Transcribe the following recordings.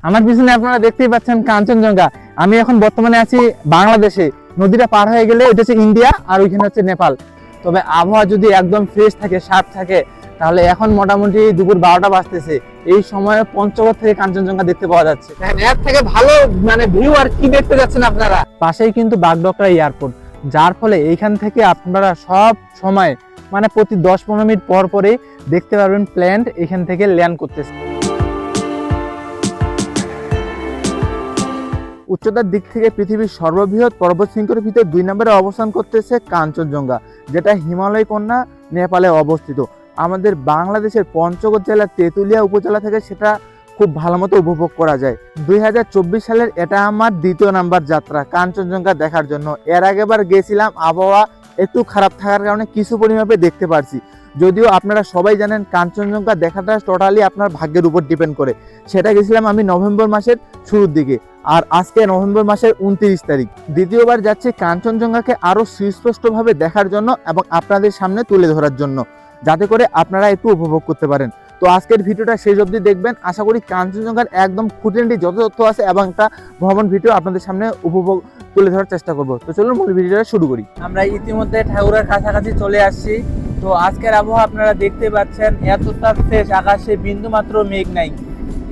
আমার পিছনে আপনারা দেখতেই পাচ্ছেন কাঞ্চনজঙ্ঘা। আমি এখন বর্তমানে আছি বাংলাদেশে। নদীটা পার হয়ে গেলে এটা হচ্ছে ইন্ডিয়া আর ওইখানে হচ্ছে নেপাল। তবে আবহাওয়া যদি একদম ফ্রেশ থাকে, শার্প থাকে, তাহলে এখন মোটামুটি দুপুর 12টা বাজতেছে। এই সময়ে পঞ্চগড় থেকে কাঞ্চনজঙ্ঘা দেখতে পাওয়া যাচ্ছে। এর থেকে ভালো ভিউ আর কি দেখতে যাচ্ছেন আপনারা। পাশেই কিন্তু বাগডোগরা এয়ারপোর্ট, যার ফলে এইখান থেকে আপনারা সব সময় প্রতি 10-15 মিনিট পর পরে দেখতে পারবেন প্লেন এখান থেকে ল্যান্ড করতেছে। উচ্চতার দিক থেকে পৃথিবীর সর্ববৃহৎ পর্বত শৃঙ্খলের ভিতরে 2 নম্বরে অবস্থান করতেছে কাঞ্চনজঙ্ঘা, যেটা হিমালয় কন্যা নেপালে অবস্থিত। আমাদের বাংলাদেশের পঞ্চগড় জেলার তেঁতুলিয়া উপজেলা থেকে সেটা খুব ভালো মতো উপভোগ করা যায়। 2024 সালের এটা আমার 2য় নাম্বার যাত্রা কাঞ্চনজঙ্ঘা দেখার জন্য। এর আগেবার গেছিলাম, আবহাওয়া একটু খারাপ থাকার কারণে কিছু পরিমাপে দেখতে পারছি। যদিও আপনারা সবাই জানেন কাঞ্চনজঙ্ঘা দেখাটা টোটালি আপনার ভাগ্যের উপর ডিপেন্ড করে। সেটা গেছিলাম আমি নভেম্বর মাসের শুরুর দিকে, আর আজকে নভেম্বর মাসের 29 তারিখ। দ্বিতীয়বার যাচ্ছি কাঞ্চনজঙ্ঘাকে আরো সুস্পষ্টভাবে দেখার জন্য এবং আপনাদের সামনে তুলে ধরার জন্য, যাতে করে আপনারা একটু উপভোগ করতে পারেন। তো আজকের ভিডিওটা শেষ অবধি দেখবেন। আশা করি কাঞ্চনজঙ্ঘার একদম খুঁটিনাটি যত তথ্য আছে এবং একটা ভ্রমণ ভিডিও আপনাদের সামনে উপভোগ তুলে ধরার চেষ্টা করব। তো চলুন মূল ভিডিওটা শুরু করি। আমরা ইতিমধ্যে ঠাকুরের কাছাকাছি চলে আসছি। তো আজকের আবহাওয়া আপনারা দেখতে পাচ্ছেন, এতটা ফ্রেশ, আকাশে বিন্দু মাত্র মেঘ নাই।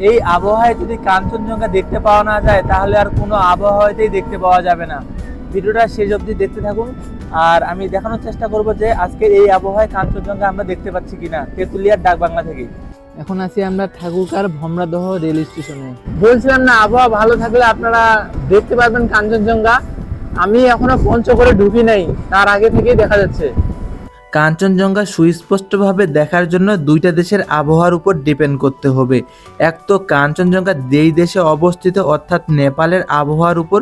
এই আবহাওয়ায় যদি কাঞ্চনজঙ্ঘা দেখতে পাওয়া না যায়, তাহলে আর কোনো আবহাওয়াতেই দেখতে পাওয়া যাবে না। ভিডিওটা শেষ অবধি দেখতে থাকুন, আর আমি দেখানোর চেষ্টা করব যে আজকে এই আবহাওয়ায় কাঞ্চনজঙ্ঘা আমরা দেখতে পাচ্ছি কিনা তেঁতুলিয়ার ডাকবাংলা থেকে। এখন আছি আমরা ঠাকুরকার ভমরাদহ রেল স্টেশনে। বলছিলাম না, আবহাওয়া ভালো থাকলে আপনারা দেখতে পারবেন কাঞ্চনজঙ্ঘা। আমি এখনো পঞ্চগড়ে ঢুকি নাই, তার আগে থেকেই দেখা যাচ্ছে। কাঞ্চনজঙ্ঘা সুস্পষ্টভাবে দেখার জন্য দুইটা দেশের আবহাওয়ার উপর ডিপেন্ড করতে হবে। এক তো কাঞ্চনজঙ্ঘা যেই দেশে অবস্থিত অর্থাৎ নেপালের আবহাওয়ার উপর,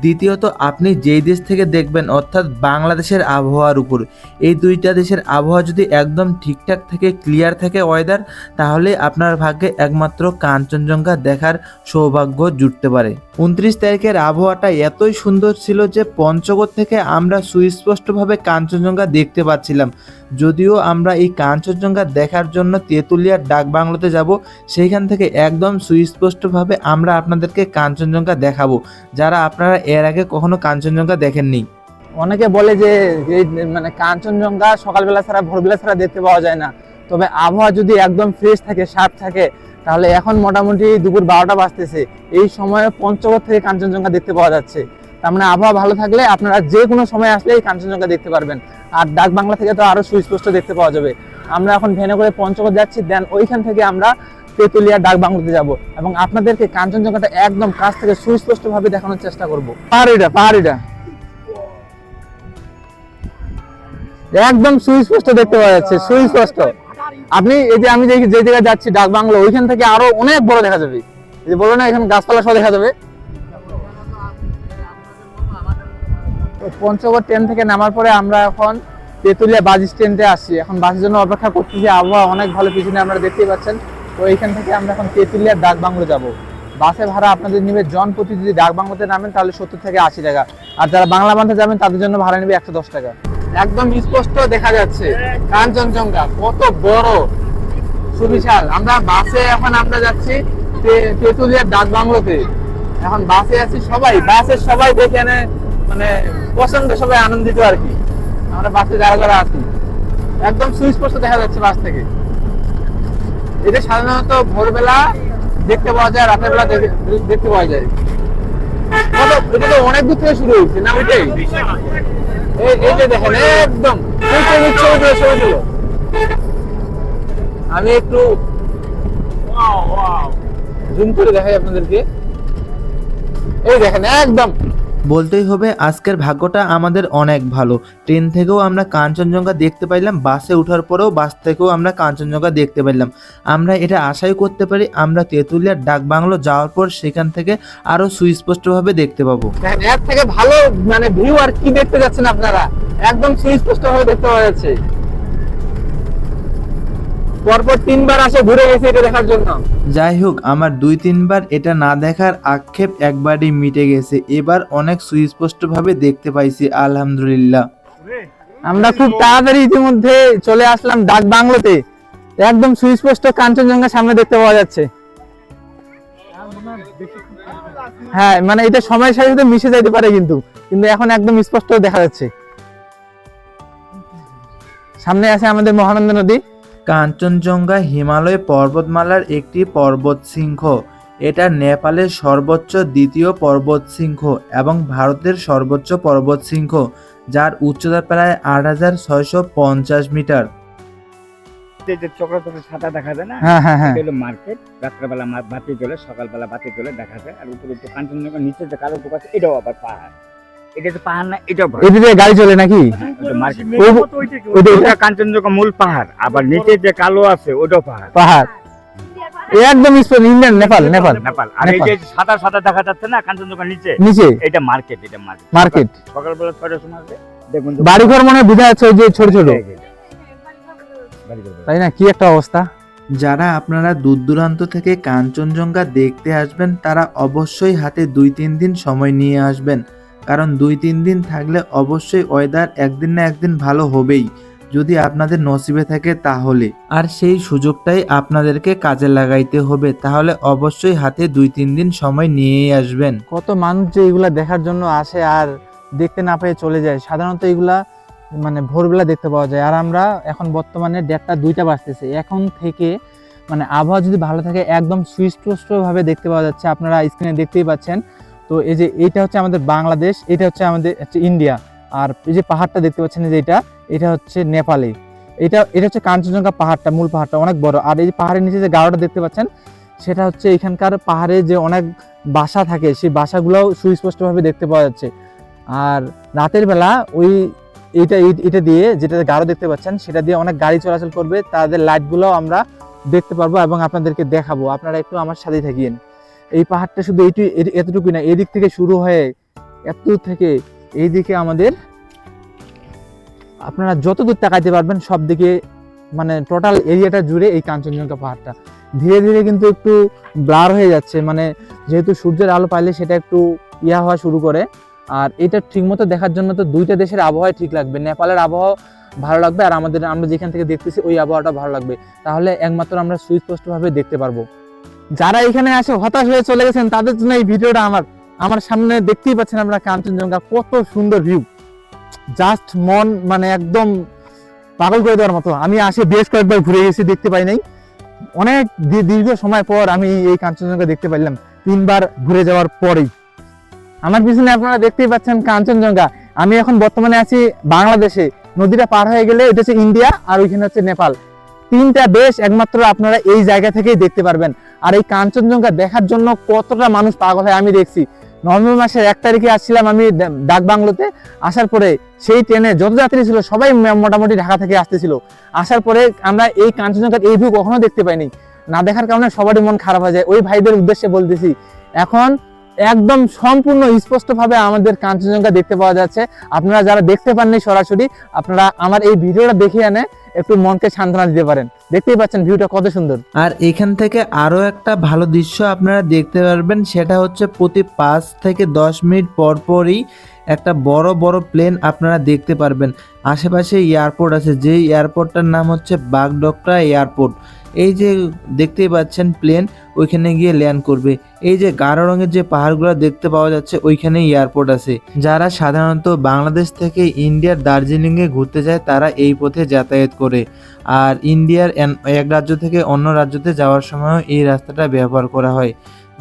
দ্বিতীয়ত আপনি যেই দেশ থেকে দেখবেন অর্থাৎ বাংলাদেশের আবহাওয়ার উপর। এই দুইটা দেশের আবহাওয়া যদি একদম ঠিকঠাক থাকে, ক্লিয়ার থাকে ওয়েদার, তাহলে আপনার ভাগ্যে একমাত্র কাঞ্চনজঙ্ঘা দেখার সৌভাগ্য জুটতে পারে। 29 তারিখের আবহাওয়াটা এতই সুন্দর ছিল যে পঞ্চগড় থেকে আমরা সুস্পষ্টভাবে কাঞ্চনজঙ্ঘা দেখতে পাচ্ছিলাম। যদিও আমরা এই কাঞ্চনজঙ্ঘা দেখার জন্য তেঁতুলিয়ার ডাকবাংলোতে যাব, সেইখান থেকে একদম সুস্পষ্টভাবে আমরা আপনাদেরকে কাঞ্চনজঙ্ঘা দেখাবো, যারা আপনারা এর আগে কখনো কাঞ্চনজঙ্ঘা দেখেননি। অনেকে বলে যে কাঞ্চনজঙ্ঘা সকালবেলা ছাড়া ভোরবেলা ছাড়া দেখতে পাওয়া যায় না। তবে আবহাওয়া যদি একদম ফ্রেশ থাকে, শার্প থাকে, তাহলে এখন মোটামুটি দুপুর 12টা বাজতেছে। এই সময়ে পঞ্চগড় থেকে কাঞ্চনজঙ্ঘা দেখতে পাওয়া যাচ্ছে। তার মানে আবহাওয়া ভালো থাকলে আপনারা যে কোনো সময় আসলে এই কাঞ্চনজঙ্ঘা দেখতে পারবেন। আর ডাকবাংলা থেকে তো আরো সুস্পষ্ট দেখতে পাওয়া যাবে। আমরা এখন ভ্যানে করে পঞ্চগড় যাচ্ছি, দেন ওইখান থেকে আমরা তেঁতুলিয়া ডাকবাংলাতে যাব এবং আপনাদেরকে কাঞ্চনজঙ্ঘাটা একদম কাছ থেকে সুস্পষ্টভাবে দেখানোর চেষ্টা করব। পাহাড়িটা একদম সুস্পষ্ট দেখতে পাওয়া যাচ্ছে, সুস্পষ্ট। আপনি এই যে আমি যে জায়গায় যাচ্ছি ডাকবাংলা, ওইখান থেকে আরো অনেক বড় দেখা যাবে। এই যে বলো না, এখানে গাছপালা সব দেখা যাবে। পঞ্চগড় ট্রেন থেকে নামার পরে আমরা এখন তেঁতুলিয়া বাস স্ট্যান্ডে আসছি। এখন বাসের জন্য অপেক্ষা করতেছি। আবহাওয়া অনেক ভালো, পিছনে আপনারা দেখতেই পাচ্ছেন। তো এইখান থেকে আমরা এখন তেঁতুলিয়ার ডাকবাংলো যাব। বাসে ভাড়া আপনাদের নেবে জনপ্রতি, যদি ডাকবাংলোতে নামেন তাহলে 70 থেকে 80 টাকা, আর যারা বাংলা বান্ধে যাবেন তাদের জন্য ভাড়া নেবে 110 টাকা। একদম স্পষ্ট দেখা যাচ্ছে কাঞ্চনজঙ্ঘা কত বড়, সুবিশাল। আমরা বাসে এখন আমরা যাচ্ছি তেঁতুলিয়ার ডাকবাংলোতে। এখন বাসে আছি, বাসের সবাই দেখে পছন্দ, সবাই আনন্দিত আর কি। আমরা বাসে যারা আছি একদম সুস্পষ্ট দেখা যাচ্ছে বাস থেকে। এটা সাধারণত ভোরবেলা দেখতে পাওয়া যায়, রাতের বেলা দেখতে পাওয়া যায়। এটা তো অনেক দূর থেকে শুরু হয়েছে না, ওইটাই। এই যে দেখেন একদম আমি একটু জুম করে দেখাই আপনাদেরকে। এই দেখেন একদম। বলতেই হবে আজকের ভাগ্যটা আমাদের অনেক ভালো। ট্রেন থেকেও আমরা কাঞ্চনজঙ্ঘা দেখতে পাইলাম, বাসে ওঠার পরেও বাস থেকেও আমরা কাঞ্চনজঙ্ঘা দেখতে পাইলাম। আমরা এটা আশাই করতে পারি আমরা তেঁতুলিয়ার ডাকবাংলো যাওয়ার পর সেখান থেকে আরো সুস্পষ্টভাবে দেখতে পাবো। এর থেকে ভালো ভিউ আর কি দেখতে যাচ্ছেন আপনারা, একদম সুস্পষ্টভাবে দেখতে পাওয়া যাচ্ছে। পরপর 3বার আসে ঘুরে গেছে এটা দেখার জন্য। যাই হোক, আমার 2-3 বার এটা না দেখার আক্ষেপ একবারই মিটে গেছে। এবার অনেক সুস্পষ্টভাবে দেখতে পাইছি, আলহামদুলিল্লাহ। আমরা খুব তাড়াতাড়ি ইতিমধ্যে চলে আসলাম ডাকবাংলোতে। একদম সুস্পষ্ট কাঞ্চনজঙ্ঘা সামনে দেখতে পাওয়া যাচ্ছে। হ্যাঁ মানে এটা সময়ের সাথে সাথে মিশে যাইতে পারে, কিন্তু কিন্তু এখন একদম স্পষ্ট দেখা যাচ্ছে। সামনে আছে আমাদের মহানন্দা নদী। কাঞ্চনজঙ্ঘা হিমালয় পর্বতমালার একটি পর্বতশৃঙ্গ। এটা নেপালের সর্বোচ্চ দ্বিতীয় পর্বতশৃঙ্গ এবং ভারতের সর্বোচ্চ পর্বতশৃঙ্গ, যার উচ্চতা প্রায় 8650 মিটার। এই যে চক্রাচক্র ছাতা দেখা যায় না, হ্যাঁ হ্যাঁ হ্যাঁ, এটা হলো মার্কেট। রাত্রেবেলা বাতি জ্বলে, সকালবেলা বাতি জ্বলে দেখা যায়। আর উপরে তো কাঞ্চনজঙ্ঘা, নিচে যে কালো টুক আছে এটাও আবার পাহাড়। এটা তো পাহাড় না, এটাও পাহাড়। এদিকে গাড়ি চলে নাকি? এটা মার্কেট। ওইটা ওটা কাঞ্চনজঙ্ঘা মূল পাহাড়, আবার নিচে যে কালো আছে ওটাও পাহাড়। পাহাড় একদম স্পষ্ট, ইন্ডিয়ান, নেপাল নেপাল নেপাল। আর এই যে সাদা সাদা দেখা যাচ্ছে না কাঞ্চনজঙ্ঘা নিচে, নিচে এটা মার্কেট। এটা মার্কেট। মার্কেট। সকালবেলা 6টার সময় আসবে, দেখুন বাড়িঘর মনে হয় বোঝা যাচ্ছে, ওই যে ছোট ছোট, বাড়িঘর। তাই না? কি একটা অবস্থা। যারা আপনারা দূর দূরান্ত থেকে কাঞ্চনজঙ্ঘা দেখতে আসবেন তারা অবশ্যই হাতে 2-3 দিন সময় নিয়ে আসবেন, কারণ 2-3 দিন থাকলে অবশ্যই ওয়েদার একদিন না একদিন ভালো হবেই, যদি আপনাদের নসিবে থাকে তাহলে। আর সেই সুযোগটাই আপনাদেরকে কাজে লাগাইতে হবে, তাহলে অবশ্যই হাতে 2-3 দিন সময় নিয়েই আসবেন। কত মানুষ যে এগুলা দেখার জন্য আসে আর দেখতে না পেয়ে চলে যায়। সাধারণত এগুলা মানে ভোরবেলা দেখতে পাওয়া যায়, আর আমরা এখন বর্তমানে 1:30-2টা বাজতেছে। এখন থেকে মানে আবহাওয়া যদি ভালো থাকে একদম সুস্পষ্টভাবে দেখতে পাওয়া যাচ্ছে, আপনারা স্ক্রিনে দেখতেই পাচ্ছেন। তো এই যে এইটা হচ্ছে আমাদের বাংলাদেশ, এটা হচ্ছে আমাদের ইন্ডিয়া, আর এই যে পাহাড়টা দেখতে পাচ্ছেন যে এটা হচ্ছে নেপালে। এটা হচ্ছে কাঞ্চনজঙ্ঘা পাহাড়টা, মূল পাহাড়টা অনেক বড়। আর এই যে পাহাড়ের নিচে যে গাঢ়টা দেখতে পাচ্ছেন সেটা হচ্ছে এখানকার পাহাড়ে যে অনেক বাসা থাকে, সেই বাসাগুলোও সুস্পষ্টভাবে দেখতে পাওয়া যাচ্ছে। আর রাতের বেলা ওই এটা দিয়ে, যেটা গাঢ় দেখতে পাচ্ছেন সেটা দিয়ে অনেক গাড়ি চলাচল করবে, তাদের লাইটগুলোও আমরা দেখতে পারবো এবং আপনাদেরকে দেখাবো। আপনারা একটু আমার সাথেই থাকিয়েন। এই পাহাড়টা শুধু এতটুকুই না, এদিক থেকে শুরু হয়ে এত থেকে এইদিকে আমাদের, আপনারা যত দূর তাকাইতে পারবেন সব দিকে মানে টোটাল এরিয়াটা জুড়ে এই কাঞ্চনজঙ্ঘা পাহাড়টা। ধীরে ধীরে কিন্তু একটু ব্লার হয়ে যাচ্ছে, মানে যেহেতু সূর্যের আলো পাইলে সেটা একটু হওয়া শুরু করে। আর এটা ঠিকমতো দেখার জন্য তো দুইটা দেশের আবহাওয়া ঠিক লাগবে, নেপালের আবহাওয়া ভালো লাগবে আর আমরা যেখান থেকে দেখতেছি ওই আবহাওয়াটা ভালো লাগবে, তাহলে একমাত্র আমরা সুস্পষ্টভাবে দেখতে পারবো। যারা এখানে আসে হতাশ হয়ে চলে গেছেন তাদের জন্য এই ভিডিওটা। আমার সামনে দেখতেই পাচ্ছেন আমরা কাঞ্চনজঙ্ঘা, কত সুন্দর ভিউ, জাস্ট মন মানে একদম পাগল করে দেওয়ার মতো। আমি আসে বেশ কয়েকবার ঘুরে গেছি, দেখতে পাই নাই। অনেক দীর্ঘ সময় পর আমি এই কাঞ্চনজঙ্ঘা দেখতে পাইলাম, 3বার ঘুরে যাওয়ার পরেই। আমার পিছনে আপনারা দেখতেই পাচ্ছেন কাঞ্চনজঙ্ঘা। আমি এখন বর্তমানে আছি বাংলাদেশে, নদীটা পার হয়ে গেলে এটা হচ্ছে ইন্ডিয়া আর ওইখানে হচ্ছে নেপাল। 3টা দেশ একমাত্র আপনারা এই জায়গা থেকেই দেখতে পারবেন। আর এই কাঞ্চনজঙ্ঘা দেখার জন্য কতটা মানুষ পাগল হয় আমি দেখছি। নভেম্বর মাসের 1 তারিখে আসছিলাম আমি ডাকবাংলোতে, আসার পরে সেই ট্রেনে যত যাত্রী ছিল সবাই মোটামুটি ঢাকা থেকে আসতেছিল। আসার পরে আমরা এই কাঞ্চনজঙ্ঘার এই ভিউ কখনো দেখতে পাইনি, না দেখার কারণে সবারই মন খারাপ হয়ে যায়। ওই ভাইদের উদ্দেশ্যে বলতেছি, এখন একদম সম্পূর্ণ স্পষ্টভাবে আমাদের কাঞ্চনজঙ্ঘা দেখতে পাওয়া যাচ্ছে। আপনারা যারা দেখতে পাননি সরাসরি, আপনারা আমার এই ভিডিওটা দেখে এনে একটু মনকে সান্ত্বনা দিতে পারেন। দেখতেই পাচ্ছেন ভিউটা কত সুন্দর। আর এখান থেকে আরও একটা ভালো দৃশ্য আপনারা দেখতে পারবেন, সেটা হচ্ছে প্রতি 5 থেকে 10 মিনিট পর পরই একটা বড় বড় প্লেন আপনারা দেখতে পারবেন। আশেপাশে এয়ারপোর্ট আছে, যেই এয়ারপোর্টটার নাম হচ্ছে বাগডোগরা এয়ারপোর্ট। এই যে দেখতেই পাচ্ছেন প্লেন ওইখানে গিয়ে ল্যান্ড করবে। এই যে গাঢ় রঙের যে পাহাড়গুলো দেখতে পাওয়া যাচ্ছে ওইখানে এয়ারপোর্ট আছে। যারা সাধারণত বাংলাদেশ থেকে ইন্ডিয়ার দার্জিলিংয়ে ঘুরতে যায় তারা এই পথে যাতায়াত করে, আর ইন্ডিয়ার এক রাজ্য থেকে অন্য রাজ্যতে যাওয়ার সময় এই রাস্তাটা ব্যবহার করা হয়।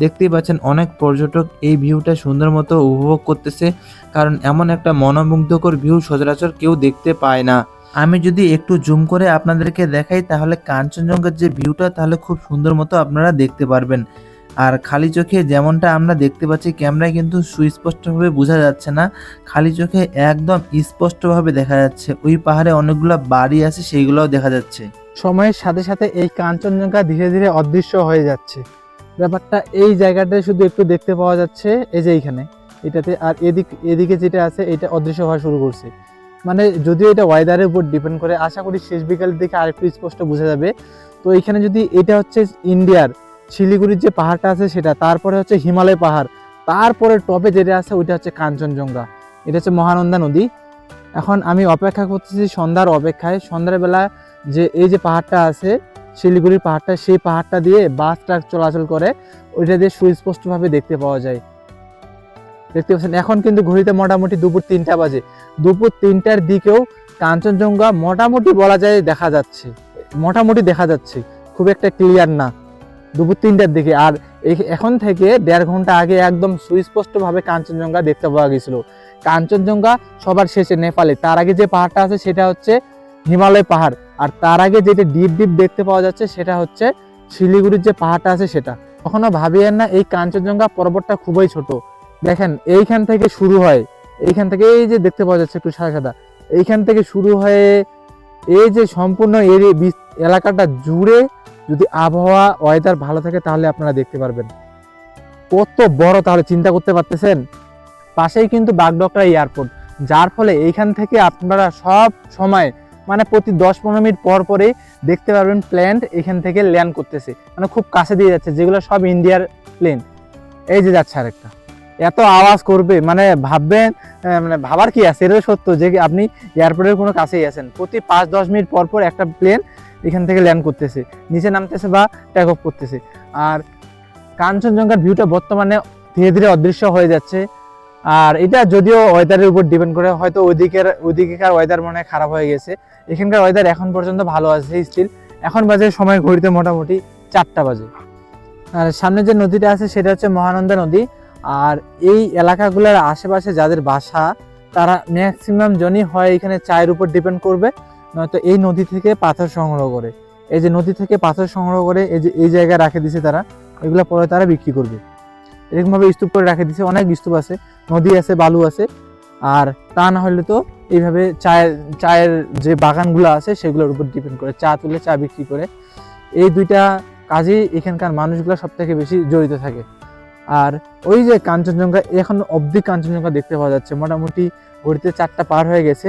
দেখতেই পাচ্ছেন অনেক পর্যটক এই ভিউটা সুন্দর মতো উপভোগ করতেছে, কারণ এমন একটা মনোমুগ্ধকর ভিউ সচরাচর কেউ দেখতে পায় না। আমি যদি একটু জুম করে আপনাদেরকে দেখাই তাহলে কাঞ্চনজঙ্ঘার যে ভিউটা তাহলে খুব সুন্দর মতো আপনারা দেখতে পারবেন। আর খালি চোখে যেমনটা আমরা দেখতে পাচ্ছি, ক্যামেরায় কিন্তু সুস্পষ্টভাবে বোঝা যাচ্ছে না, খালি চোখে একদম স্পষ্টভাবে দেখা যাচ্ছে। ওই পাহাড়ে অনেকগুলো বাড়ি আছে, সেইগুলোও দেখা যাচ্ছে। সময়ের সাথে সাথে এই কাঞ্চনজঙ্ঘা ধীরে ধীরে অদৃশ্য হয়ে যাচ্ছে। ব্যাপারটা এই জায়গাটায় শুধু একটু দেখতে পাওয়া যাচ্ছে, এই যে এইখানে এটাতে, আর এদিকে যেটা আছে এটা অদৃশ্য হওয়া শুরু করছে। মানে যদিও এটা ওয়েদারের উপর ডিপেন্ড করে, আশা করি শেষ বিকালের দিকে আরেকটু স্পষ্ট বোঝা যাবে। তো এখানে যদি এটা হচ্ছে ইন্ডিয়ার শিলিগুড়ির যে পাহাড়টা আছে সেটা, তারপরে হচ্ছে হিমালয় পাহাড়, তারপরে টপে যেটা আছে ওইটা হচ্ছে কাঞ্চনজঙ্ঘা, এটা হচ্ছে মহানন্দা নদী। এখন আমি অপেক্ষা করতেছি সন্ধ্যার অপেক্ষায়, সন্ধ্যার বেলা যে এই যে পাহাড়টা আছে শিলিগুড়ির পাহাড়টা, সেই পাহাড়টা দিয়ে বাস ট্রাক চলাচল করে, ওইটা দিয়ে সুস্পষ্টভাবে দেখতে পাওয়া যায়। দেখতে পাচ্ছেন এখন কিন্তু ঘড়িতে মোটামুটি দুপুর 3টা বাজে। দুপুর 3টার দিকেও কাঞ্চনজঙ্ঘা মোটামুটি বলা যায় দেখা যাচ্ছে, মোটামুটি দেখা যাচ্ছে, খুব একটা ক্লিয়ার না দুপুর 3টার দিকে। আর এখন থেকে 1.5 ঘন্টা আগে একদম সুস্পষ্টভাবে কাঞ্চনজঙ্ঘা দেখতে পাওয়া গেছিল। কাঞ্চনজঙ্ঘা সবার শেষে নেপালে, তার আগে যে পাহাড়টা আছে সেটা হচ্ছে হিমালয় পাহাড়, আর তার আগে যেটা ডিপ ডিপ দেখতে পাওয়া যাচ্ছে সেটা হচ্ছে শিলিগুড়ির যে পাহাড়টা আছে সেটা। কখনো ভাবিয়েন না এই কাঞ্চনজঙ্ঘা পর্বতটা খুবই ছোট। দেখেন এইখান থেকে শুরু হয়, এইখান থেকে এই যে দেখতে পাওয়া যাচ্ছে একটু সাদা সাদা, এইখান থেকে শুরু হয়ে এই যে সম্পূর্ণ এলাকাটা জুড়ে যদি আবহাওয়া ওয়েদার ভালো থাকে তাহলে আপনারা দেখতে পারবেন কত বড়। তাহলে চিন্তা করতে পারতেছেন, পাশেই কিন্তু বাগডোগরা এয়ারপোর্ট, যার ফলে এইখান থেকে আপনারা সব সময় মানে প্রতি 10-15 মিনিট পর পরে দেখতে পারবেন প্লেন এখান থেকে ল্যান্ড করতেছে, মানে খুব কাছে দিয়ে যাচ্ছে, যেগুলো সব ইন্ডিয়ার প্লেন। এই যে যাচ্ছে আরেকটা, এত আওয়াজ করবে মানে ভাববেন, মানে ভাবার কি আছে, এটা সত্য যে আপনি এয়ারপোর্টের কোনো কাছেই আছেন, প্রতি 5-10 মিনিট পর পর একটা প্লেন এখান থেকে ল্যান্ড করতেছে, নিচে নামতেছে বা টেক অফ করতেছে। আর কাঞ্চনজঙ্ঘার ভিউটা বর্তমানে ধীরে ধীরে অদৃশ্য হয়ে যাচ্ছে। আর এটা যদিও ওয়েদারের উপর ডিপেন্ড করে, হয়তো ওইদিকেকার ওয়েদার মনে হয় খারাপ হয়ে গেছে, এখানকার ওয়েদার এখন পর্যন্ত ভালো আছে স্টিল। এখন বাজে সময় ঘড়িতে মোটামুটি 4টা বাজে। আর সামনে যে নদীটা আছে সেটা হচ্ছে মহানন্দা নদী। আর এই এলাকাগুলোর আশেপাশে যাদের বাসা তারা ম্যাক্সিমাম জনই হয় এখানে চায়ের উপর ডিপেন্ড করবে, নয়তো এই নদী থেকে পাথর সংগ্রহ করে, এই যে নদী থেকে পাথর সংগ্রহ করে এই যে এই জায়গায় রাখে দিছে তারা, এগুলো পরে তারা বিক্রি করবে। এরকমভাবে স্তূপ করে রাখে দিছে, অনেক স্তূপ আছে, নদী আছে, বালু আছে। আর তা না হলে তো এইভাবে চায়ের যে বাগানগুলো আছে সেগুলোর উপর ডিপেন্ড করে চা তুলে চা বিক্রি করে। এই দুইটা কাজেই এখানকার মানুষগুলো সব থেকে বেশি জড়িত থাকে। আর ওই যে কাঞ্চনজঙ্ঘা, এখন অবধি কাঞ্চনজঙ্ঘা দেখতে পাওয়া যাচ্ছে, মোটামুটি ঘড়িতে 4টা পার হয়ে গেছে,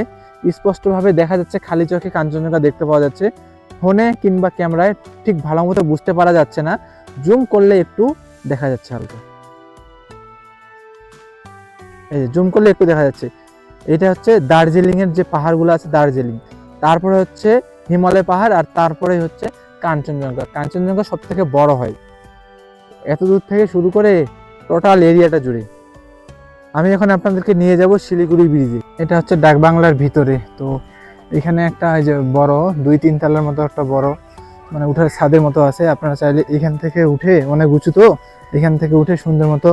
স্পষ্টভাবে দেখা যাচ্ছে, খালি চোখে কাঞ্চনজঙ্ঘা দেখতে পাওয়া যাচ্ছে। ফোনে কিংবা ক্যামেরায় ঠিক ভালো মতো বুঝতে পারা যাচ্ছে না, জুম করলে একটু দেখা যাচ্ছে হালকা, এই যে জুম করলে একটু দেখা যাচ্ছে। এটা হচ্ছে দার্জিলিং এর যে পাহাড়গুলো আছে, দার্জিলিং, তারপরে হচ্ছে হিমালয় পাহাড়, আর তারপরে হচ্ছে কাঞ্চনজঙ্ঘা। কাঞ্চনজঙ্ঘা সব থেকে বড় হয়, এত দূর থেকে শুরু করে টোটাল এরিয়াটা জুড়ে। আমি এখন আপনাদেরকে নিয়ে যাব শিলিগুড়ি ব্রিজে। এটা হচ্ছে ডাকবাংলার ভিতরে। তো এখানে একটা এই যে বড় 2-3 তলার মতো একটা বড় মানে উঠার ছাদের মতো আছে, আপনারা চাইলে এখান থেকে উঠে, অনেক উঁচু তো, এখান থেকে উঠে সুন্দর মতো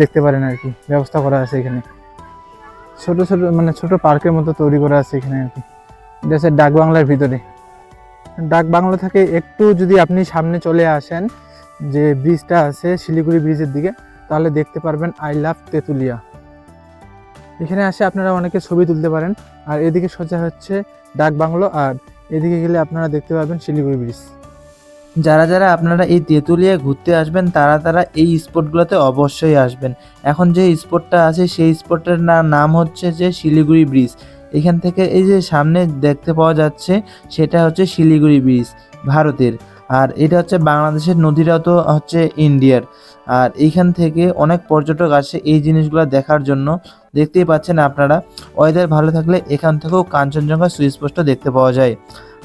দেখতে পারেন আর কি, ব্যবস্থা করা আছে এখানে। ছোট ছোট মানে ছোট পার্কের মতো তৈরি করা আছে এখানে আর কি। এটা হচ্ছে ডাকবাংলার ভিতরে। ডাকবাংলা থেকে একটু যদি আপনি সামনে চলে আসেন, যে ব্রিজটা আছে শিলিগুড়ি ব্রিজের দিকে, তাহলে দেখতে পারবেন আই লাভ তেঁতুলিয়া। এখানে আসে আপনারা অনেকে ছবি তুলতে পারেন। আর এদিকে সোজা হচ্ছে ডাকবাংলো, আর এদিকে গেলে আপনারা দেখতে পারবেন শিলিগুড়ি ব্রিজ। যারা যারা আপনারা এই তেঁতুলিয়ায় ঘুরতে আসবেন তারা এই স্পটগুলোতে অবশ্যই আসবেন। এখন যে স্পটটা আছে সেই স্পটটার নাম হচ্ছে যে শিলিগুড়ি ব্রিজ। এখান থেকে এই যে সামনে দেখতে পাওয়া যাচ্ছে সেটা হচ্ছে শিলিগুড়ি ব্রিজ ভারতের, আর এটা হচ্ছে বাংলাদেশের, নদীটাও তো হচ্ছে ইন্ডিয়ার। আর এইখান থেকে অনেক পর্যটক আসে এই জিনিসগুলো দেখার জন্য। দেখতেই পাচ্ছেন আপনারা, ওয়েদার ভালো থাকলে এখান থেকেও কাঞ্চনজঙ্ঘা সুস্পষ্ট দেখতে পাওয়া যায়।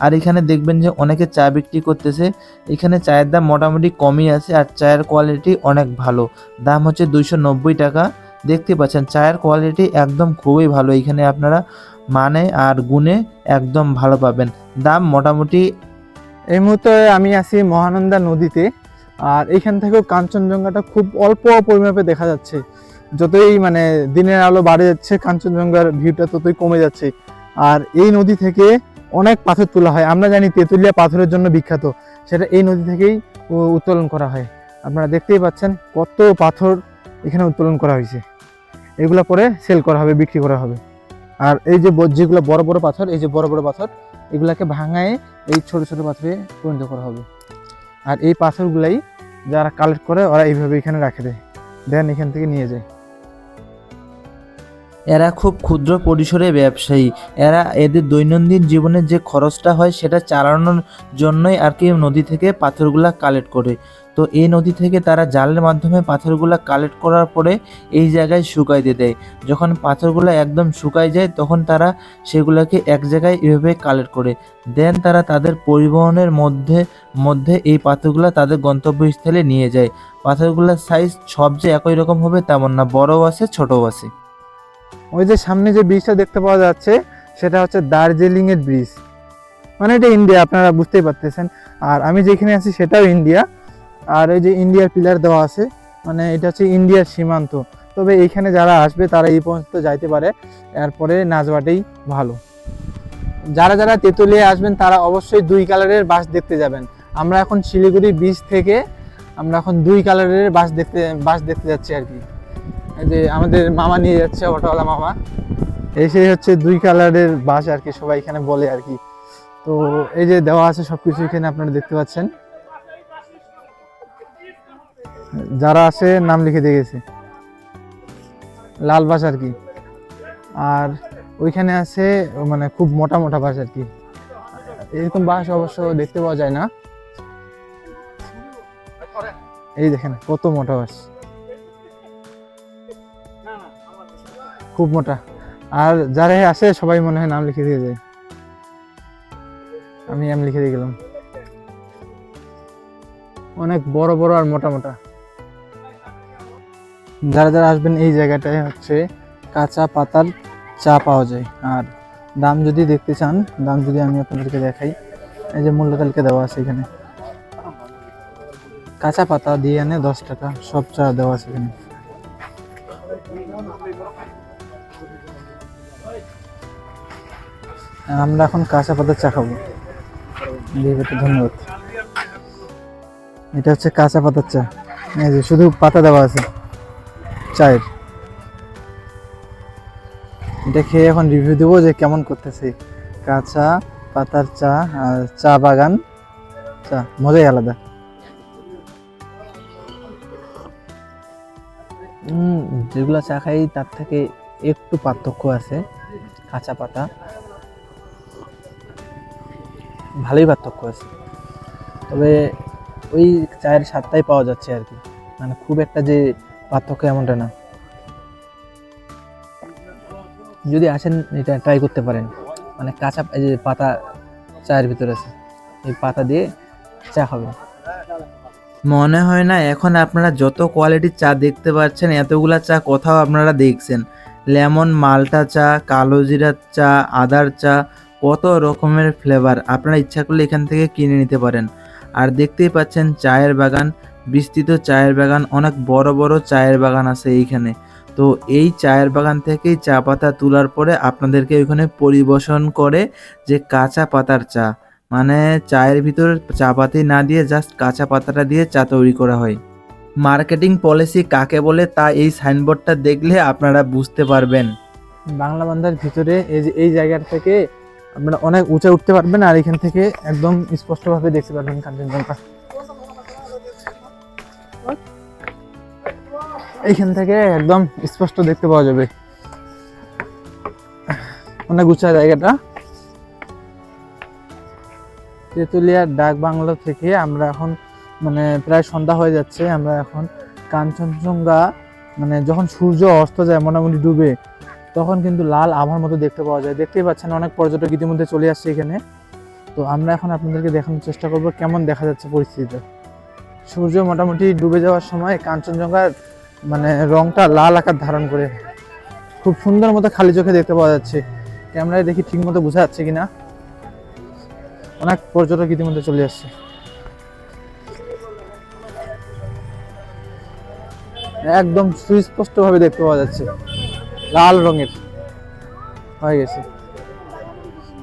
আর এখানে দেখবেন যে অনেকে চা বিক্রি করতেছে। এখানে চায়ের দাম মোটামুটি কমই আছে, আর চায়ের কোয়ালিটি অনেক ভালো, দাম হচ্ছে 290 টাকা। দেখতে পাচ্ছেন চায়ের কোয়ালিটি একদম খুবই ভালো, এখানে আপনারা মানে আর গুণে একদম ভালো পাবেন, দাম মোটামুটি। এই মুহূর্তে আমি আছি মহানন্দা নদীতে, আর এইখান থেকেও কাঞ্চনজঙ্ঘাটা খুব অল্প পরিমাপে দেখা যাচ্ছে। যতই মানে দিনের আলো বাড়ে যাচ্ছে কাঞ্চনজঙ্ঘার ভিউটা ততই কমে যাচ্ছে। আর এই নদী থেকে অনেক পাথর তোলা হয়, আমরা জানি তেঁতুলিয়া পাথরের জন্য বিখ্যাত, সেটা এই নদী থেকেই উত্তোলন করা হয়। আপনারা দেখতেই পাচ্ছেন কত পাথর এখানে উত্তোলন করা হয়েছে, এগুলো পরে সেল করা হবে, বিক্রি করা হবে। আর এই যে যেগুলো বড় বড় পাথর, এই যে বড় বড় পাথর, এগুলাকে ভাঙায় এই ছোট ছোট পাথরে পরিণত করা হবে। আর এই পাথরগুলাই যারা কালেক্ট করে ওরা এইভাবে এখানে রাখে দেয়, দেন এখান থেকে নিয়ে যায়। এরা খুব ক্ষুদ্র পরিসরে ব্যবসায়ী। এরা এদের দৈনন্দিন জীবনের যে খরচটা হয় সেটা চালানোর জন্যই আর কি নদী থেকে পাথরগুলা কালেক্ট করে। তো এই নদী থেকে তারা জালের মাধ্যমে পাথরগুলা কালেক্ট করার পরে এই জায়গায় শুকাইতে দেয়। যখন পাথরগুলো একদম শুকাই যায় তখন তারা সেগুলোকে এক জায়গায় এভাবে কালেক্ট করে দেন। তারা তাদের পরিবহনের মধ্যে এই পাথরগুলো তাদের গন্তব্যস্থলে নিয়ে যায়। পাথরগুলোর সাইজ সব যে একই রকম হবে তেমন না, বড়ও আছে ছোটও আছে। ওই যে সামনে যে ব্রিজটা দেখতে পাওয়া যাচ্ছে সেটা হচ্ছে দার্জিলিং এর ব্রিজ, মানে এটা ইন্ডিয়া, আপনারা বুঝতেই পারতেছেন। আর আমি যেখানে আছি সেটাও ইন্ডিয়া। আর এই যে ইন্ডিয়ার পিলার দেওয়া আছে, মানে এটা হচ্ছে ইন্ডিয়ার সীমান্ত। তবে এইখানে যারা আসবে তারা এই পর্যন্ত যাইতে পারে, এরপরে না যাওয়াটাই ভালো। যারা যারা তেঁতুলিয়া আসবেন তারা অবশ্যই 2 কালারের বাস দেখতে যাবেন। আমরা এখন শিলিগুড়ি বিচ থেকে আমরা এখন 2 কালারের বাস দেখতে যাচ্ছি আর কি। এই যে আমাদের মামা নিয়ে যাচ্ছে, অটোওয়ালা মামা, এসে হচ্ছে 2 কালারের বাস আর কি, সবাই এখানে বলে আর কি। তো এই যে দেওয়া আছে সবকিছু এখানে আপনারা দেখতে পাচ্ছেন। যারা আছে নাম লিখে দিয়ে গেছে, লাল বাস আর কি। আর ওইখানে আছে মানে খুব মোটা মোটা বাস আর কি, এরকম বাস অবশ্য দেখতে পাওয়া যায় না। এই দেখেন কত মোটা বাস, খুব মোটা। আর যারা আসে সবাই মনে হয় নাম লিখে দিয়ে যায়, আমি নাম লিখে দিয়ে গেলাম। অনেক বড় বড় আর মোটা মোটা। যারা যারা আসবেন এই জায়গাটায় হচ্ছে কাঁচা পাতার চা পাওয়া যায়। আর দাম যদি দেখতে চান, দাম যদি আমি আপনাদেরকে দেখাই, এই যে মূল্য তালিকা দেওয়া আছে এখানে। কাঁচা পাতা দিয়ে আনে 10 টাকা, সব চা দেওয়া আছে এখানে। আমরা এখন কাঁচা পাতার চা খাবো। ধন্যবাদ। এটা হচ্ছে কাঁচা পাতার চা, এই যে শুধু পাতা দেওয়া আছে চায়ের। এটা খেয়ে এখন রিভিউ দেবো যে কেমন করতেছে। কাঁচা পাতার চা আর চা বাগান চা, মজাই আলাদা। যেগুলো চা খাই তার থেকে একটু পার্থক্য আছে। কাঁচা পাতা ভালোই পার্থক্য আছে, তবে ওই চায়ের স্বাদটাই পাওয়া যাচ্ছে আর কি, মানে খুব একটা যে পার্থক্য এমনটা না। যদি আসেন এটা ট্রাই করতে পারেন, মানে কাঁচা এই যে পাতা চায়ের ভিতরে আছে, এই পাতা দিয়ে চা হবে। মনে হয় না এখন আপনারা যত কোয়ালিটির চা দেখতে পাচ্ছেন এতগুলা চা কোথাও আপনারা দেখছেন। লেমন, মাল্টা চা, কালো জিরার চা, আদার চা, কত রকমের ফ্লেভার। আপনারা ইচ্ছা করলে এখান থেকে কিনে নিতে পারেন। আর দেখতেই পাচ্ছেন চায়ের বাগান, বিস্তৃত চায়ের বাগান, অনেক বড় বড় চায়ের বাগান আছে এইখানে। তো এই চায়ের বাগান থেকেই চা পাতা তোলার পরে আপনাদেরকে ওইখানে পরিবেশন করে যে কাঁচা পাতার চা, মানে চায়ের ভিতর চা পাতি না দিয়ে জাস্ট কাঁচা পাতাটা দিয়ে চা তৈরি করা হয়। মার্কেটিং পলিসি কাকে বলে তা এই সাইনবোর্ডটা দেখলে আপনারা বুঝতে পারবেন। বাংলা বান্ধার ভিতরে এই জায়গার থেকে আপনারা অনেক উঁচে উঠতে পারবেন, আর এখান থেকে একদম স্পষ্টভাবে দেখতে পারবেন কাঞ্চনজঙ্ঘা। এইখান থেকে একদম স্পষ্ট দেখতে পাওয়া যাবে, অনেক উঁচা জায়গাটা। তেঁতুলিয়ার ডাক বাংলো থেকে আমরা এখন মানে প্রায় সন্ধ্যা হয়ে যাচ্ছে, আমরা এখন কাঞ্চনজঙ্ঘা মানে যখন সূর্য অস্ত যায় মোটামুটি ডুবে, তখন কিন্তু লাল আভার মতো দেখতে পাওয়া যায়। দেখতেই পাচ্ছেন অনেক পর্যটক ইতিমধ্যে চলে আসছে এখানে। তো আমরা এখন আপনাদেরকে দেখানোর চেষ্টা করব কেমন দেখা যাচ্ছে পরিস্থিতিটা। সূর্য মোটামুটি ডুবে যাওয়ার সময় কাঞ্চনজঙ্ঘার মানে রংটা লাল আকার ধারণ করে খুব সুন্দর মতো খালি চোখে দেখতে পাওয়া যাচ্ছে। ক্যামেরায় দেখি ঠিক মতো বোঝা যাচ্ছে কিনা। অনেক পর্যটক ইতিমধ্যে চলে আসছে, একদম সুস্পষ্ট ভাবে দেখতে পাওয়া যাচ্ছে, লাল রঙের হয়ে গেছে।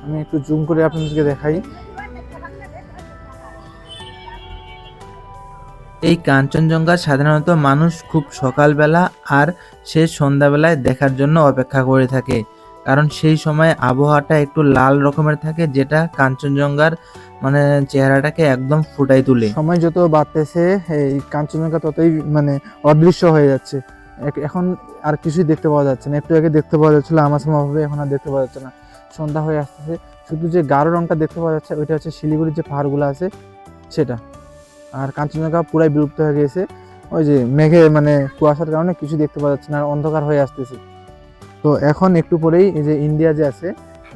আমি একটু জুম করে আপনাদেরকে দেখাই। এই কাঞ্চনজঙ্ঘা সাধারণত মানুষ খুব সকালবেলা আর শেষ সন্ধ্যাবেলায় দেখার জন্য অপেক্ষা করে থাকে, কারণ সেই সময় আবহাওয়াটা একটু লাল রকমের থাকে, যেটা কাঞ্চনজঙ্ঘার মানে চেহারাটাকে একদম ফুটাই তুলে। সময় যত বাড়তেছে এই কাঞ্চনজঙ্ঘা ততই মানে অদৃশ্য হয়ে যাচ্ছে। এখন আর কিছুই দেখতে পাওয়া যাচ্ছে না। একটু আগে দেখতে পাওয়া যাচ্ছিল আমাসমভাবে, এখন আর দেখতে পাওয়া যাচ্ছে না। সন্ধ্যা হয়ে আসতেছে, শুধু যে গাঢ় রঙটা দেখতে পাওয়া যাচ্ছে ওইটা হচ্ছে শিলিগুড়ির যে পাহাড়গুলো আছে সেটা। আর কাঞ্চনজঙ্ঘা পুরাই বিলুপ্ত হয়ে গেছে, ওই যে মেঘে মানে কুয়াশার কারণে কিছু দেখতে পাওয়া যাচ্ছে না, আর অন্ধকার হয়ে আসতেছে। তো এখন একটু পরেই এই যে ইন্ডিয়া যে আছে,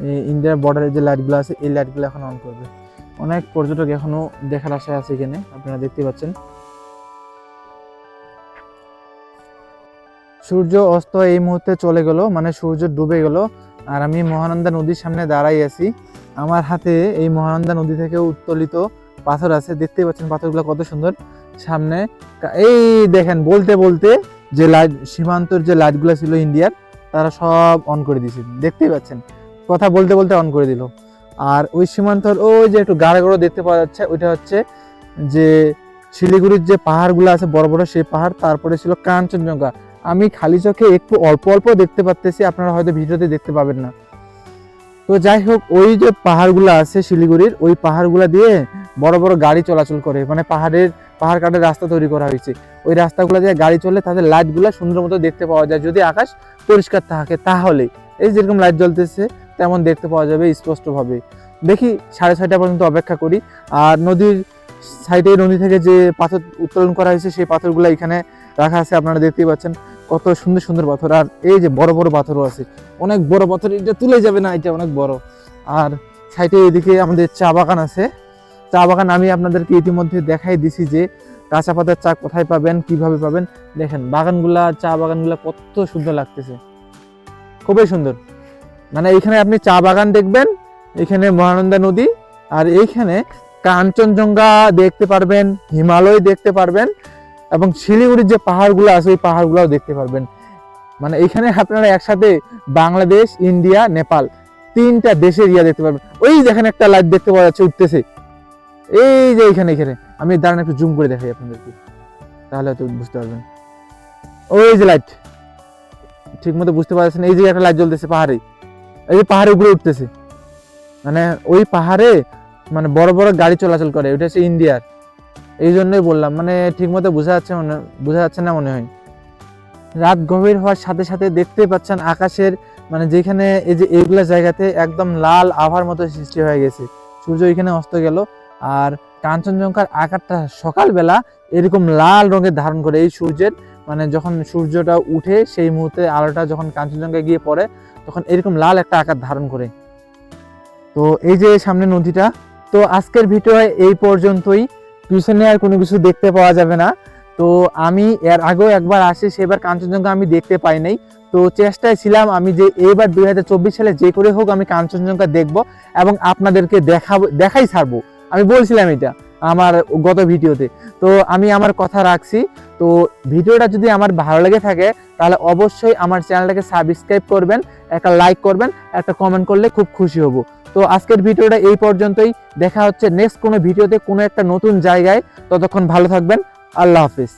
এই ইন্ডিয়ার বর্ডারের যে লাইটগুলো আছে এই লাইটগুলো এখন অন করবে। অনেক পর্যটক এখনো দেখার আশায় আছে এখানে, আপনারা দেখতে পাচ্ছেন। সূর্য অস্ত এই মুহূর্তে চলে গেল, মানে সূর্য ডুবে গেল, আর আমি মহানন্দা নদীর সামনে দাঁড়াই আছি। আমার হাতে এই মহানন্দা নদী থেকে উত্তোলিত পাথর আছে, দেখতেই পাচ্ছেন পাথরগুলো কত সুন্দর। সামনে এই দেখেন, বলতে বলতে যে লাইট, সীমান্তর যে লাইটগুলো ছিল ইন্ডিয়ার, তারা সব অন করে দিয়েছে, দেখতেই পাচ্ছেন, কথা বলতে বলতে অন করে দিল। আর ওই সীমান্তর ওই যে একটু গাঢ় গাঢ় দেখতে পাওয়া যাচ্ছে, ওইটা হচ্ছে যে শিলিগুড়ির যে পাহাড়গুলো আছে বড় বড় সেই পাহাড়, তারপরে ছিল কাঞ্চনজঙ্ঘা। আমি খালি চোখে একটু অল্প অল্প দেখতে পাচ্তেছি, আপনারা হয়তো ভিডিওতে দেখতে পাবেন না। তো যাই হোক, ওই যে পাহাড়গুলো আছে শিলিগুড়ির, ওই পাহাড়গুলো দিয়ে বড় বড় গাড়ি চলাচল করে, মানে পাহাড় কাটার রাস্তা তৈরি করা হয়েছে। ওই রাস্তাগুলো দিয়ে গাড়ি চলে, তাদের লাইটগুলো সুন্দর মতো দেখতে পাওয়া যায় যদি আকাশ পরিষ্কার থাকে। তাহলে এই যেরকম লাইট জ্বলতেছে তেমন দেখতে পাওয়া যাবে স্পষ্টভাবে। দেখি 6:30 পর্যন্ত অপেক্ষা করি। আর নদীর সাইডে, নদী থেকে যে পাথর উত্তোলন করা হয়েছে সেই পাথরগুলো এখানে রাখা আছে, আপনারা দেখতেই পাচ্ছেন কত সুন্দর সুন্দর পাথর। আর এই যে বড় বড় পাথরও আছে, অনেক বড় পাথর, এটা তুলে যাবে না, এটা অনেক বড়। আর সাইডে এদিকে আমাদের চা বাগান আছে। চা বাগান আমি আপনাদেরকে ইতিমধ্যে দেখাই দিছি যে কাঁচা পাতার চা কোথায় পাবেন, কিভাবে পাবেন। দেখেন বাগানগুলা, চা বাগানগুলা কত সুন্দর লাগতেছে, খুবই সুন্দর। মানে এইখানে আপনি চা বাগান দেখবেন, এখানে মহানন্দা নদী, আর এইখানে কাঞ্চনজঙ্ঘা দেখতে পারবেন, হিমালয় দেখতে পারবেন, এবং শিলিগুড়ির যে পাহাড়গুলো আছে ওই পাহাড়গুলোও দেখতে পারবেন। মানে এখানে আপনারা একসাথে বাংলাদেশ, ইন্ডিয়া, নেপাল, 3টা দেশের ইয়া দেখতে পারবেন। ওই দেখেন একটা লাইট দেখতে পাওয়া যাচ্ছে উঠতেছে, এই যে এখানে আমি দাঁড়ান একটু জুম করে দেখাই আপনাদেরকে, তাহলে হয়তো বুঝতে পারবেন। ওই যে লাইট ঠিক মতো বুঝতে পারছেন, এই যে একটা লাইট জ্বলতেছে পাহাড়ে, এই যে পাহাড়ে উপরে উঠতেছে, মানে ওই পাহাড়ে মানে বড় বড় গাড়ি চলাচল করে, ওইটা হচ্ছে ইন্ডিয়ার। এই জন্যই বললাম, মানে ঠিক মতো বোঝা যাচ্ছে না মনে হয়। রাত গভীর হওয়ার সাথে সাথে দেখতে পাচ্ছেন আকাশের, মানে যেখানে এই যে এইগুলা জায়গাতে একদম লাল আভার মতো সৃষ্টি হয়ে গেছে, সূর্য এখানে অস্ত গেল। আর কাঞ্চনজঙ্ঘার আকারটা সকালবেলা এরকম লাল রঙের ধারণ করে, এই সূর্যের মানে যখন সূর্যটা উঠে সেই মুহূর্তে আলোটা যখন কাঞ্চনজঙ্ঘায় গিয়ে পড়ে তখন এরকম লাল একটা আকার ধারণ করে। তো এই যে সামনে নদীটা। তো আজকের ভিডিও এই পর্যন্তই, পিছনে আর কোনো কিছু দেখতে পাওয়া যাবে না। তো আমি এর আগেও একবার আসি, সেবার কাঞ্চনজঙ্ঘা আমি দেখতে পাই নাই। তো চেষ্টায় ছিলাম আমি যে এইবার 2024 সালে যে করে হোক আমি কাঞ্চনজঙ্ঘা দেখব এবং আপনাদেরকে দেখাই ছাড়বো। আমি বলছিলাম এটা আমার গত ভিডিওতে, তো আমি আমার কথা রাখছি। তো ভিডিওটা যদি আমার ভালো লেগে থাকে তাহলে অবশ্যই আমার চ্যানেলটাকে সাবস্ক্রাইব করবেন, একটা লাইক করবেন, একটা কমেন্ট করলে খুব খুশি হব। তো আজকের ভিডিওটা এই পর্যন্তই, দেখা হচ্ছে নেক্সট কোনো ভিডিওতে কোনো একটা নতুন জায়গায়। ততক্ষণ ভালো থাকবেন, আল্লাহ হাফিজ।